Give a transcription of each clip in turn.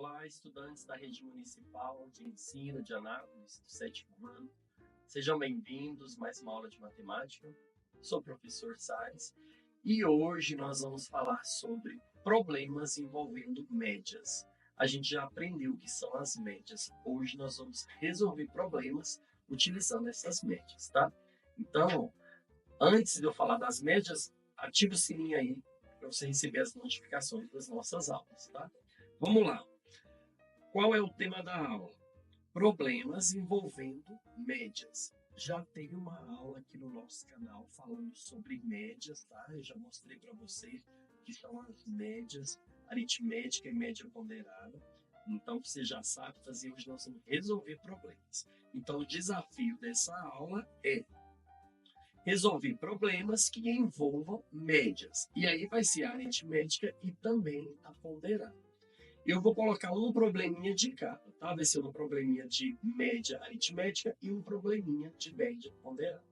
Olá, estudantes da Rede Municipal de Ensino de Anápolis, do sétimo ano. Sejam bem-vindos a mais uma aula de matemática. Sou o professor Salles e hoje nós vamos falar sobre problemas envolvendo médias. A gente já aprendeu o que são as médias. Hoje nós vamos resolver problemas utilizando essas médias, tá? Então, antes de eu falar das médias, ative o sininho aí para você receber as notificações das nossas aulas, tá? Vamos lá. Qual é o tema da aula? Problemas envolvendo médias. Já tem uma aula aqui no nosso canal falando sobre médias, tá? Eu já mostrei para você que são as médias, aritmética e média ponderada. Então você já sabe fazer. Hoje nós vamos resolver problemas. Então o desafio dessa aula é resolver problemas que envolvam médias. E aí vai ser a aritmética e também a ponderada. Eu vou colocar um probleminha de cada, tá? Vai ser um probleminha de média aritmética e um probleminha de média ponderada.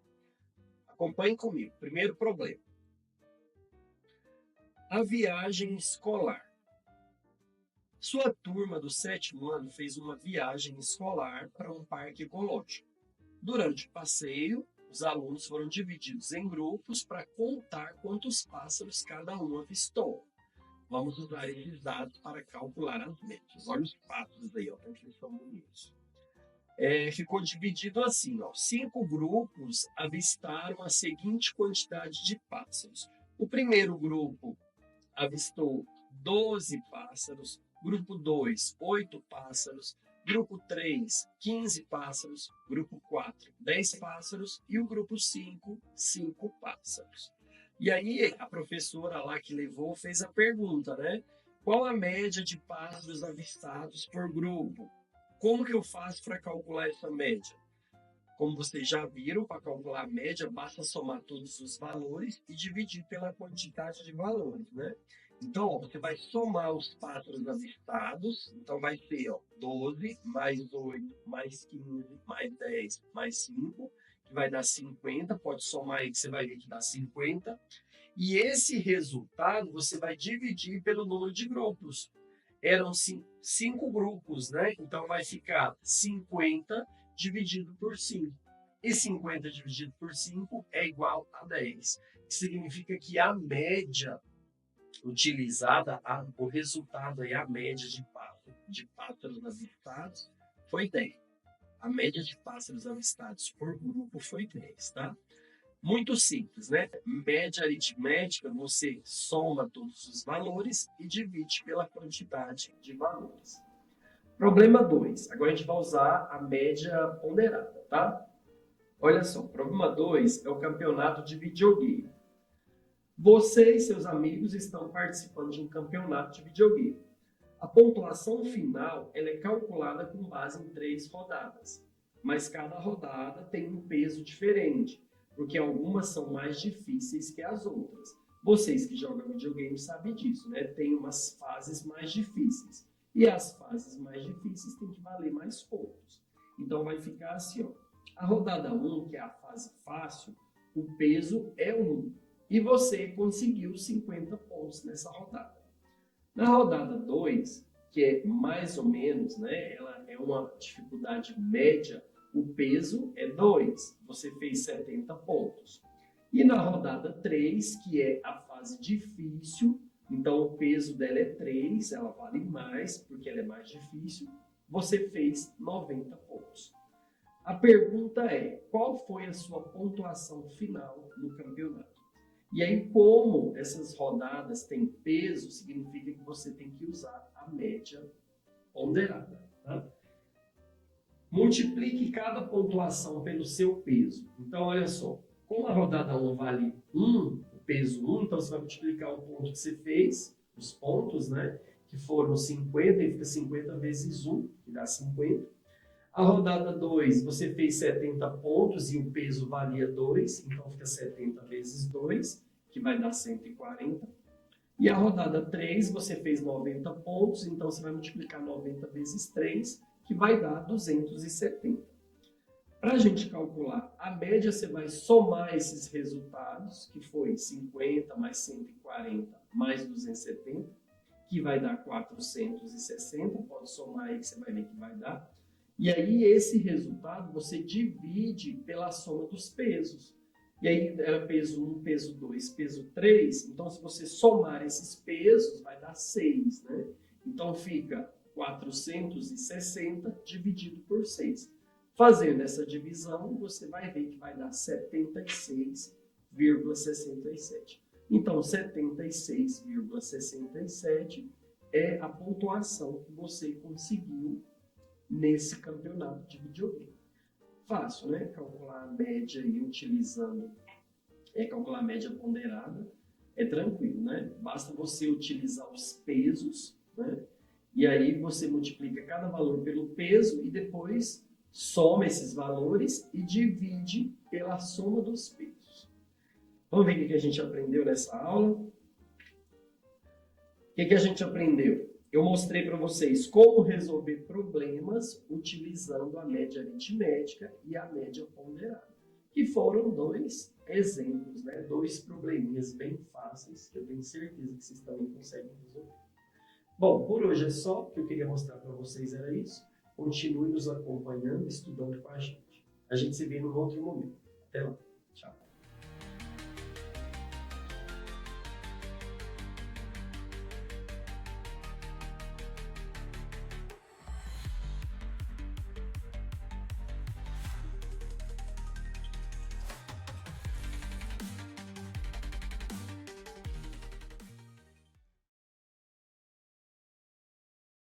Acompanhe comigo. Primeiro problema. A viagem escolar. Sua turma do sétimo ano fez uma viagem escolar para um parque ecológico. Durante o passeio, os alunos foram divididos em grupos para contar quantos pássaros cada um avistou. Vamos usar esses dados para calcular as médias. Olha os pássaros aí, ó, que eles são bonitos. Ficou dividido assim, ó. 5 grupos avistaram a seguinte quantidade de pássaros. O primeiro grupo avistou 12 pássaros, grupo 2, 8 pássaros, grupo 3, 15 pássaros, grupo 4, 10 pássaros e o grupo 5, 5 pássaros. E aí a professora lá que levou fez a pergunta, né? Qual a média de pássaros avistados por grupo? Como que eu faço para calcular essa média? Como vocês já viram, para calcular a média, basta somar todos os valores e dividir pela quantidade de valores, né? Então, ó, você vai somar os pássaros avistados, então vai ter, ó, 12 mais 8 mais 15 mais 10 mais 5, que vai dar 50, pode somar aí que você vai ver que dá 50. E esse resultado você vai dividir pelo número de grupos. Eram 5 grupos, né? Então vai ficar 50 dividido por 5. E 50 dividido por 5 é igual a 10. Que significa que a média utilizada, o resultado aí, a média de pássaros avistados foi 10. A média de pássaros avistados por grupo foi 10, tá? Muito simples, né? Média aritmética, você soma todos os valores e divide pela quantidade de valores. Problema 2. Agora a gente vai usar a média ponderada, tá? Olha só, problema 2 é o campeonato de videogame. Você e seus amigos estão participando de um campeonato de videogame. A pontuação final ela é calculada com base em 3 rodadas, mas cada rodada tem um peso diferente, porque algumas são mais difíceis que as outras. Vocês que jogam videogame sabem disso, né? Tem umas fases mais difíceis, e as fases mais difíceis têm que valer mais pontos. Então vai ficar assim, ó. A rodada 1, que é a fase fácil, o peso é 1, e você conseguiu 50 pontos nessa rodada. Na rodada 2, que é mais ou menos, né, ela é uma dificuldade média, o peso é 2, você fez 70 pontos. E na rodada 3, que é a fase difícil, então o peso dela é 3, ela vale mais, porque ela é mais difícil, você fez 90 pontos. A pergunta é, qual foi a sua pontuação final no campeonato? E aí, como essas rodadas têm peso, significa que você tem que usar a média ponderada. Tá? Multiplique cada pontuação pelo seu peso. Então, olha só, como a rodada 1 vale 1, o peso 1, então você vai multiplicar o ponto que você fez, os pontos, né? Que foram 50, e fica 50 vezes 1, que dá 50. A rodada 2, você fez 70 pontos e o peso valia 2, então fica 70 vezes 2, que vai dar 140. E a rodada 3, você fez 90 pontos, então você vai multiplicar 90 vezes 3, que vai dar 270. Para a gente calcular a média, você vai somar esses resultados, que foi 50 mais 140 mais 270, que vai dar 460, pode somar aí que você vai ver que vai dar. E aí esse resultado você divide pela soma dos pesos. E aí era peso 1, peso 2, peso 3. Então, se você somar esses pesos, vai dar 6, né? Então, fica 460 dividido por 6. Fazendo essa divisão, você vai ver que vai dar 76,67. Então, 76,67 é a pontuação que você conseguiu nesse campeonato de videogame. Fácil, né? Calcular a média aí utilizando, calcular a média ponderada é tranquilo, né? Basta você utilizar os pesos, né? E aí você multiplica cada valor pelo peso e depois soma esses valores e divide pela soma dos pesos. Vamos ver o que a gente aprendeu nessa aula? O que a gente aprendeu? Eu mostrei para vocês como resolver problemas utilizando a média aritmética e a média ponderada, que foram dois exemplos, né? Dois probleminhas bem fáceis, que eu tenho certeza que vocês também conseguem resolver. Bom, por hoje é só. O que eu queria mostrar para vocês era isso. Continue nos acompanhando, estudando com a gente. A gente se vê num outro momento. Até lá.